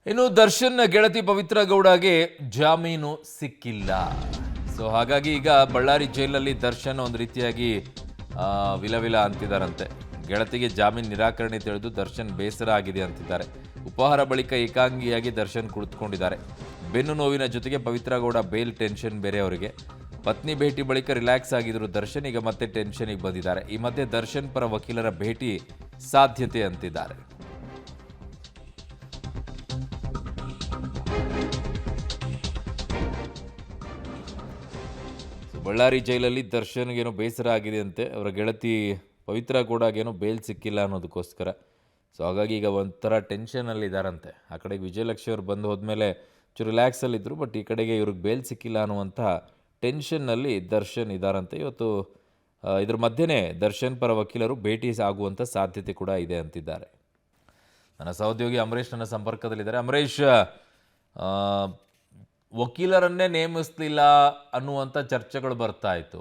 ಇನ್ನು ದರ್ಶನ್ ಗೆಳತಿ ಪವಿತ್ರ ಗೌಡಗೆ ಜಾಮೀನು ಸಿಕ್ಕಿಲ್ಲ. ಸೊ ಹಾಗಾಗಿ ಈಗ ಬಳ್ಳಾರಿ ಜೈಲಲ್ಲಿ ದರ್ಶನ್ ಒಂದು ರೀತಿಯಾಗಿ ವಿಲವಿಲ ಅಂತಿದ್ದಾರಂತೆ. ಗೆಳತಿಗೆ ಜಾಮೀನು ನಿರಾಕರಣೆ ತಿಳಿದು ದರ್ಶನ್ ಬೇಸರ ಆಗಿದೆ ಅಂತಿದ್ದಾರೆ. ಉಪಹಾರ ಬಳಿಕ ಏಕಾಂಗಿಯಾಗಿ ದರ್ಶನ್ ಕುಳಿತುಕೊಂಡಿದ್ದಾರೆ. ಬೆನ್ನು ನೋವಿನ ಜೊತೆಗೆ ಪವಿತ್ರ ಗೌಡ ಬೇಲ್ ಟೆನ್ಷನ್ ಬೇರೆ ಅವರಿಗೆ. ಪತ್ನಿ ಭೇಟಿ ಬಳಿಕ ರಿಲ್ಯಾಕ್ಸ್ ಆಗಿದ್ರು ದರ್ಶನ್, ಈಗ ಮತ್ತೆ ಟೆನ್ಷನ್ಗೆ ಬಂದಿದ್ದಾರೆ. ಈ ಮಧ್ಯೆ ದರ್ಶನ್ ಪರ ವಕೀಲರ ಭೇಟಿ ಸಾಧ್ಯತೆ ಅಂತಿದ್ದಾರೆ. ಬಳ್ಳಾರಿ ಜೈಲಲ್ಲಿ ದರ್ಶನ್ಗೇನೋ ಬೇಸರ ಆಗಿದೆ ಅಂತೆ. ಅವರ ಗೆಳತಿ ಪವಿತ್ರ ಗೌಡಗೇನೋ ಬೇಲ್ ಸಿಕ್ಕಿಲ್ಲ ಅನ್ನೋದಕ್ಕೋಸ್ಕರ. ಸೊ ಹಾಗಾಗಿ ಈಗ ಒಂಥರ ಟೆನ್ಷನಲ್ಲಿ ಇದ್ದಾರಂತೆ. ಆ ಕಡೆಗೆ ವಿಜಯಲಕ್ಷ್ಮಿ ಅವರು ಬಂದು ಹೋದ್ಮೇಲೆ ಚೂರು ರಿಲ್ಯಾಕ್ಸಲ್ಲಿದ್ದರು, ಬಟ್ ಈ ಕಡೆಗೆ ಇವ್ರಿಗೆ ಬೇಲ್ ಸಿಕ್ಕಿಲ್ಲ ಅನ್ನುವಂಥ ಟೆನ್ಷನ್ನಲ್ಲಿ ದರ್ಶನ್ ಇದ್ದಾರಂತೆ. ಇವತ್ತು ಇದ್ರ ಮಧ್ಯೆನೇ ದರ್ಶನ್ ಪರ ವಕೀಲರು ಭೇಟಿ ಆಗುವಂಥ ಸಾಧ್ಯತೆ ಕೂಡ ಇದೆ ಅಂತಿದ್ದಾರೆ. ನನ್ನ ಸಹೋದ್ಯೋಗಿ ಅಮರೇಶ್ ನನ್ನ ಸಂಪರ್ಕದಲ್ಲಿದ್ದಾರೆ. ಅಮರೇಶ್, ವಕೀಲರನ್ನೇ ನೇಮಿಸಲಿಲ್ಲ ಅನ್ನುವಂಥ ಚರ್ಚೆಗಳು ಬರ್ತಾ ಇತ್ತು.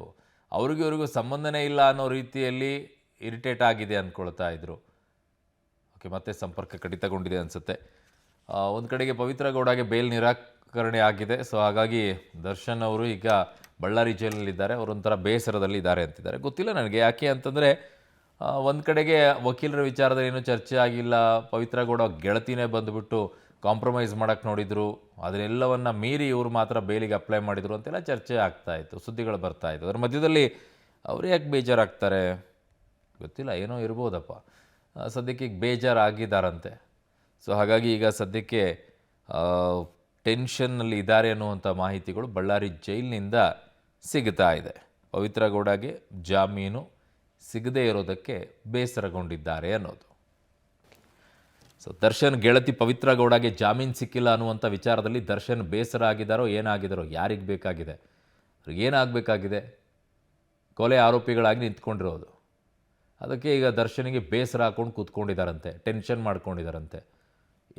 ಇವ್ರಿಗೂ ಸಂಬಂಧನೇ ಇಲ್ಲ ಅನ್ನೋ ರೀತಿಯಲ್ಲಿ ಇರಿಟೇಟ್ ಆಗಿದೆ ಅಂದ್ಕೊಳ್ತಾ ಇದ್ರು. ಓಕೆ, ಮತ್ತೆ ಸಂಪರ್ಕ ಕಡಿತಗೊಂಡಿದೆ ಅನಿಸುತ್ತೆ. ಒಂದು ಕಡೆಗೆ ಪವಿತ್ರ ಗೌಡಗೆ ಬೇಲ್ ನಿರಾಕರಣೆ ಆಗಿದೆ. ಸೊ ಹಾಗಾಗಿ ದರ್ಶನ್ ಅವರು ಈಗ ಬಳ್ಳಾರಿ ಜೈಲಿನಲ್ಲಿದ್ದಾರೆ. ಅವರೊಂಥರ ಬೇಸರದಲ್ಲಿ ಇದ್ದಾರೆ ಅಂತಿದ್ದಾರೆ. ಗೊತ್ತಿಲ್ಲ ನನಗೆ ಯಾಕೆ ಅಂತಂದರೆ, ಒಂದು ಕಡೆಗೆ ವಕೀಲರ ವಿಚಾರದಲ್ಲಿ ಏನೂ ಚರ್ಚೆ ಆಗಿಲ್ಲ. ಪವಿತ್ರ ಗೌಡ ಗೆಳತಿನೇ ಬಂದುಬಿಟ್ಟು ಕಾಂಪ್ರಮೈಸ್ ಮಾಡೋಕ್ಕೆ ನೋಡಿದರು. ಅದನ್ನೆಲ್ಲವನ್ನು ಮೀರಿ ಇವರು ಮಾತ್ರ ಬೇಲಿಗೆ ಅಪ್ಲೈ ಮಾಡಿದರು ಅಂತೆಲ್ಲ ಚರ್ಚೆ ಆಗ್ತಾಯಿತ್ತು, ಸುದ್ದಿಗಳು ಬರ್ತಾಯಿತ್ತು. ಅದರ ಮಧ್ಯದಲ್ಲಿ ಅವರು ಯಾಕೆ ಬೇಜಾರಾಗ್ತಾರೆ ಗೊತ್ತಿಲ್ಲ, ಏನೋ ಇರ್ಬೋದಪ್ಪ. ಸದ್ಯಕ್ಕೆ ಈಗ ಬೇಜಾರಾಗಿದ್ದಾರಂತೆ. ಸೊ ಹಾಗಾಗಿ ಈಗ ಸದ್ಯಕ್ಕೆ ಟೆನ್ಷನ್ನಲ್ಲಿ ಇದ್ದಾರೆ ಅನ್ನುವಂಥ ಮಾಹಿತಿಗಳು ಬಳ್ಳಾರಿ ಜೈಲಿನಿಂದ ಸಿಗ್ತಾ ಇದೆ. ಪವಿತ್ರ ಗೌಡಗೆ ಜಾಮೀನು ಸಿಗದೇ ಇರೋದಕ್ಕೆ ಬೇಸರಗೊಂಡಿದ್ದಾರೆ ಅನ್ನೋದು. ಸೊ ದರ್ಶನ್ ಗೆಳತಿ ಪವಿತ್ರ ಗೌಡಗೆ ಜಾಮೀನು ಸಿಕ್ಕಿಲ್ಲ ಅನ್ನುವಂಥ ವಿಚಾರದಲ್ಲಿ ದರ್ಶನ್ ಬೇಸರ ಆಗಿದ್ದಾರೋ ಏನಾಗಿದ್ದಾರೋ ಯಾರಿಗೆ ಬೇಕಾಗಿದೆ? ಅವ್ರಿಗೆ ಏನಾಗಬೇಕಾಗಿದೆ? ಕೊಲೆ ಆರೋಪಿಗಳಾಗಿ ನಿಂತ್ಕೊಂಡಿರೋದು. ಅದಕ್ಕೆ ಈಗ ದರ್ಶನಿಗೆ ಬೇಸರ ಹಾಕ್ಕೊಂಡು ಕೂತ್ಕೊಂಡಿದ್ದಾರಂತೆ, ಟೆನ್ಷನ್ ಮಾಡ್ಕೊಂಡಿದ್ದಾರಂತೆ.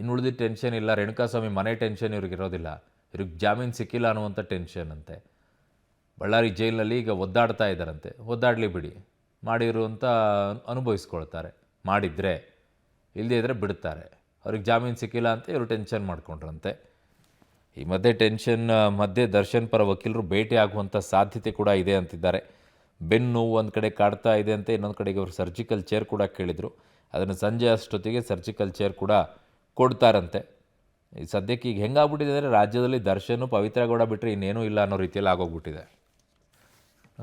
ಇನ್ನುಳಿದ ಟೆನ್ಷನ್ ಇಲ್ಲ. ರೇಣುಕಾಸ್ವಾಮಿ ಮನೆ ಟೆನ್ಷನ್ ಇವ್ರಿಗೆ ಇರೋದಿಲ್ಲ, ಇವ್ರಿಗೆ ಜಾಮೀನು ಸಿಕ್ಕಿಲ್ಲ ಅನ್ನುವಂಥ ಟೆನ್ಷನ್ ಅಂತೆ. ಬಳ್ಳಾರಿ ಜೈಲಿನಲ್ಲಿ ಈಗ ಒದ್ದಾಡ್ತಾ ಇದ್ದಾರಂತೆ. ಒದ್ದಾಡಲಿ ಬಿಡಿ, ಮಾಡಿರುವಂಥ ಅನುಭವಿಸ್ಕೊಳ್ತಾರೆ. ಮಾಡಿದರೆ ಇಲ್ಲದೇ ಇದ್ದರೆ ಬಿಡ್ತಾರೆ. ಅವ್ರಿಗೆ ಜಾಮೀನು ಸಿಕ್ಕಿಲ್ಲ ಅಂತ ಇವರು ಟೆನ್ಷನ್ ಮಾಡ್ಕೊಂಡ್ರಂತೆ. ಈ ಮಧ್ಯೆ ಟೆನ್ಷನ್ ಮಧ್ಯೆ ದರ್ಶನ್ ಪರ ವಕೀಲರು ಭೇಟಿ ಆಗುವಂಥ ಸಾಧ್ಯತೆ ಕೂಡ ಇದೆ ಅಂತಿದ್ದಾರೆ. ಬೆನ್ನು ಒಂದು ಕಡೆ ಕಾಡ್ತಾ ಇದೆ ಅಂತ, ಇನ್ನೊಂದು ಕಡೆಗೆ ಅವರು ಸರ್ಜಿಕಲ್ ಚೇರ್ ಕೂಡ ಕೇಳಿದರು. ಅದನ್ನು ಸಂಜೆ ಅಷ್ಟೊತ್ತಿಗೆ ಸರ್ಜಿಕಲ್ ಚೇರ್ ಕೂಡ ಕೊಡ್ತಾರಂತೆ. ಈ ಸದ್ಯಕ್ಕೆ ಈಗ ಹೆಂಗಾಗ್ಬಿಟ್ಟಿದೆ ಅಂದರೆ, ರಾಜ್ಯದಲ್ಲಿ ದರ್ಶನ್ ಪವಿತ್ರ ಗೌಡ ಬಿಟ್ಟರೆ ಇನ್ನೇನೂ ಇಲ್ಲ ಅನ್ನೋ ರೀತಿಯಲ್ಲಿ ಆಗೋಗ್ಬಿಟ್ಟಿದೆ.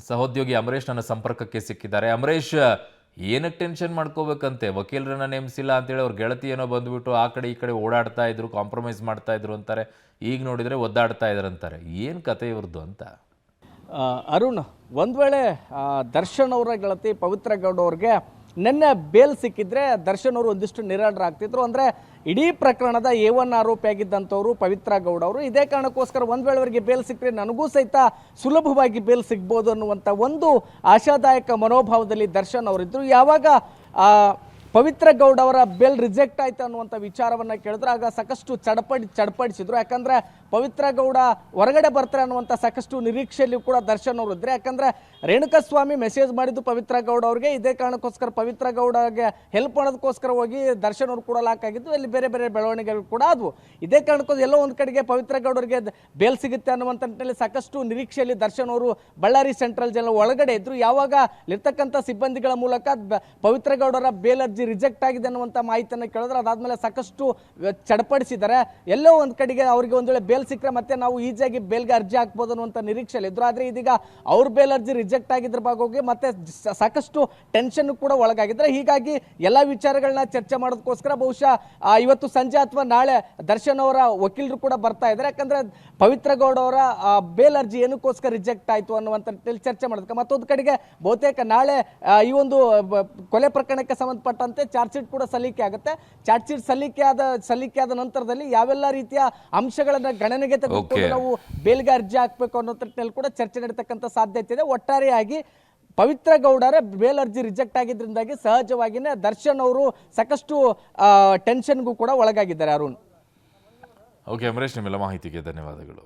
ಸಹೋದ್ಯೋಗಿ ಅಮರೇಶ್ ನನ್ನ ಸಂಪರ್ಕಕ್ಕೆ ಸಿಕ್ಕಿದ್ದಾರೆ. ಅಮರೇಶ್, ಏನಕ್ಕೆ ಟೆನ್ಷನ್ ಮಾಡ್ಕೋಬೇಕಂತೆ? ವಕೀಲರನ್ನ ನೇಮಿಸಿಲ್ಲ ಅಂತೇಳಿ ಅವ್ರ ಗೆಳತಿ ಏನೋ ಬಂದುಬಿಟ್ಟು ಆ ಕಡೆ ಈ ಕಡೆ ಓಡಾಡ್ತಾ ಇದ್ರು, ಕಾಂಪ್ರಮೈಸ್ ಮಾಡ್ತಾ ಇದ್ರು ಅಂತಾರೆ. ಈಗ ನೋಡಿದರೆ ಒದ್ದಾಡ್ತಾ ಇದ್ದಾರೆ ಅಂತಾರೆ. ಏನು ಕತೆ ಇವ್ರದ್ದು ಅಂತ? ಅರುಣ್, ಒಂದು ವೇಳೆ ದರ್ಶನ್ ಅವರ ಗೆಳತಿ ಪವಿತ್ರ ಗೌಡ ಅವ್ರಿಗೆ ನಿನ್ನೆ ಬೇಲ್ ಸಿಕ್ಕಿದ್ರೆ ದರ್ಶನ್ ಅವರು ಒಂದಿಷ್ಟು ನಿರಾಳರಾಗ್ತಿದ್ರು. ಅಂದರೆ ಇಡೀ ಪ್ರಕರಣದ A1 ಆರೋಪಿಯಾಗಿದ್ದಂಥವ್ರು ಪವಿತ್ರ ಗೌಡ ಅವರು. ಇದೇ ಕಾರಣಕ್ಕೋಸ್ಕರ ಒಂದು ವೇಳೆ ಅವರಿಗೆ ಬೇಲ್ ಸಿಕ್ಕರೆ ನನಗೂ ಸಹಿತ ಸುಲಭವಾಗಿ ಬೇಲ್ ಸಿಗ್ಬೋದು ಅನ್ನುವಂಥ ಒಂದು ಆಶಾದಾಯಕ ಮನೋಭಾವದಲ್ಲಿ ದರ್ಶನ್ ಅವರಿದ್ದರು. ಯಾವಾಗ ಪವಿತ್ರ ಗೌಡ ಅವರ ಬೇಲ್ ರಿಜೆಕ್ಟ್ ಆಯ್ತು ಅನ್ನುವಂಥ ವಿಚಾರವನ್ನು ಕೇಳಿದ್ರು, ಆಗ ಸಾಕಷ್ಟು ಚಡಪಡಿಸಿದ್ರು. ಯಾಕಂದರೆ ಪವಿತ್ರ ಗೌಡ ಹೊರಗಡೆ ಬರ್ತಾರೆ ಅನ್ನುವಂಥ ಸಾಕಷ್ಟು ನಿರೀಕ್ಷೆಯಲ್ಲಿ ಕೂಡ ದರ್ಶನ್ ಅವರು ಇದ್ದರೆ. ಯಾಕಂದರೆ ರೇಣುಕಾಸ್ವಾಮಿ ಮೆಸೇಜ್ ಮಾಡಿದ್ದು ಪವಿತ್ರ ಗೌಡ ಅವ್ರಿಗೆ. ಇದೇ ಕಾರಣಕ್ಕೋಸ್ಕರ ಪವಿತ್ರ ಗೌಡಗೆ ಹೆಲ್ಪ್ ಮಾಡೋದಕ್ಕೋಸ್ಕರ ಹೋಗಿ ದರ್ಶನ್ ಅವರು ಕೂಡ ಲಾಕ್ ಆಗಿದ್ದು. ಇಲ್ಲಿ ಬೇರೆ ಬೇರೆ ಬೆಳವಣಿಗೆಗಳು ಕೂಡ ಆದವು. ಇದೇ ಕಾರಣಕ್ಕೋಸ್ಕರ ಎಲ್ಲೋ ಒಂದು ಕಡೆಗೆ ಪವಿತ್ರ ಗೌಡರಿಗೆ ಬೇಲ್ ಸಿಗುತ್ತೆ ಅನ್ನುವಂಥ ನಿಟ್ಟಿನಲ್ಲಿ ಸಾಕಷ್ಟು ನಿರೀಕ್ಷೆಯಲ್ಲಿ ದರ್ಶನ್ ಅವರು ಬಳ್ಳಾರಿ ಸೆಂಟ್ರಲ್ ಜೈಲ್ ಒಳಗಡೆ ಇದ್ದರು. ಯಾವಾಗ ಇರ್ತಕ್ಕಂಥ ಸಿಬ್ಬಂದಿಗಳ ಮೂಲಕ ಪವಿತ್ರ ಗೌಡರ ಬೇಲ್ ಅರ್ಜಿ ರಿಜೆಕ್ಟ್ ಆಗಿದೆ ಅನ್ನುವಂಥ ಮಾಹಿತಿಯನ್ನು ಕೇಳಿದ್ರೆ, ಅದಾದಮೇಲೆ ಸಾಕಷ್ಟು ಚಡಪಡಿಸಿದ್ದಾರೆ. ಎಲ್ಲೋ ಒಂದು ಕಡೆಗೆ ಅವರಿಗೆ ಒಂದು ವೇಳೆ ಬೇಲ್ ಸಿಕ್ಕರೆ ಮತ್ತೆ ನಾವು ಈಸಿಯಾಗಿ ಬೇಲ್ಗೆ ಅರ್ಜಿ ಹಾಕ್ಬೋದು ಅನ್ನುವಂಥ ನಿರೀಕ್ಷೆಯಲ್ಲಿ ಇದ್ರು. ಆದರೆ ಇದೀಗ ಅವ್ರ ಬೇಲ್ ಅರ್ಜಿ ರಿಜೆಕ್ಟ್ ಆಗಿದ್ರ ಭಾಗವಾಗಿ ಮತ್ತೆ ಸಾಕಷ್ಟು ಟೆನ್ಷನ್ ಕೂಡ ಒಳಗಾಗಿದ್ದಾರೆ. ಹೀಗಾಗಿ ಎಲ್ಲ ವಿಚಾರಗಳನ್ನ ಚರ್ಚೆ ಮಾಡೋದಕ್ಕೋಸ್ಕರ ಬಹುಶಃ ಇವತ್ತು ಸಂಜೆ ಅಥವಾ ನಾಳೆ ದರ್ಶನ್ ಅವರ ವಕೀಲರು ಕೂಡ ಬರ್ತಾ ಇದ್ದಾರೆ. ಯಾಕಂದ್ರೆ ಪವಿತ್ರ ಗೌಡ ಅವರ ಬೇಲ್ ಅರ್ಜಿ ಏನಕ್ಕೋಸ್ಕರ ರಿಜೆಕ್ಟ್ ಆಯಿತು ಅನ್ನುವಂಥ ಚರ್ಚೆ ಮಾಡೋದಕ್ಕೆ. ಮತ್ತೊಂದು ಕಡೆಗೆ ಬಹುತೇಕ ನಾಳೆ ಈ ಒಂದು ಕೊಲೆ ಪ್ರಕರಣಕ್ಕೆ ಸಂಬಂಧಪಟ್ಟಂತೆ ಚಾರ್ಜ್ ಶೀಟ್ ಕೂಡ ಸಲ್ಲಿಕೆ ಆಗುತ್ತೆ. ಚಾರ್ಜ್ ಶೀಟ್ ಸಲ್ಲಿಕೆ ಆದ ನಂತರದಲ್ಲಿ ಯಾವೆಲ್ಲ ರೀತಿಯ ಅಂಶಗಳನ್ನ ಗಣನೆಗೆ ತೆಗೆದುಕೊಂಡು ನಾವು ಬೇಲ್ಗೆ ಅರ್ಜಿ ಹಾಕಬೇಕು ಅನ್ನೋ ನಿಟ್ಟಿನಲ್ಲಿ ಕೂಡ ಚರ್ಚೆ ನಡೀತಕ್ಕಂಥ ಸಾಧ್ಯತೆ ಇದೆ. ಒಟ್ಟಾರೆಯಾಗಿ ಪವಿತ್ರ ಗೌಡರೇ ಬೇಲ್ ಅರ್ಜಿ ರಿಜೆಕ್ಟ್ ಆಗಿದ್ದರಿಂದಾಗಿ ಸಹಜವಾಗಿಯೇ ದರ್ಶನ್ ಅವರು ಸಾಕಷ್ಟು ಟೆನ್ಷನ್ಗೂ ಕೂಡ ಒಳಗಾಗಿದ್ದಾರೆ. ಅರುಣ್. ಓಕೆ ಅಮರೇಶ್, ನಿಮ್ಮೆಲ್ಲ ಮಾಹಿತಿಗೆ ಧನ್ಯವಾದಗಳು.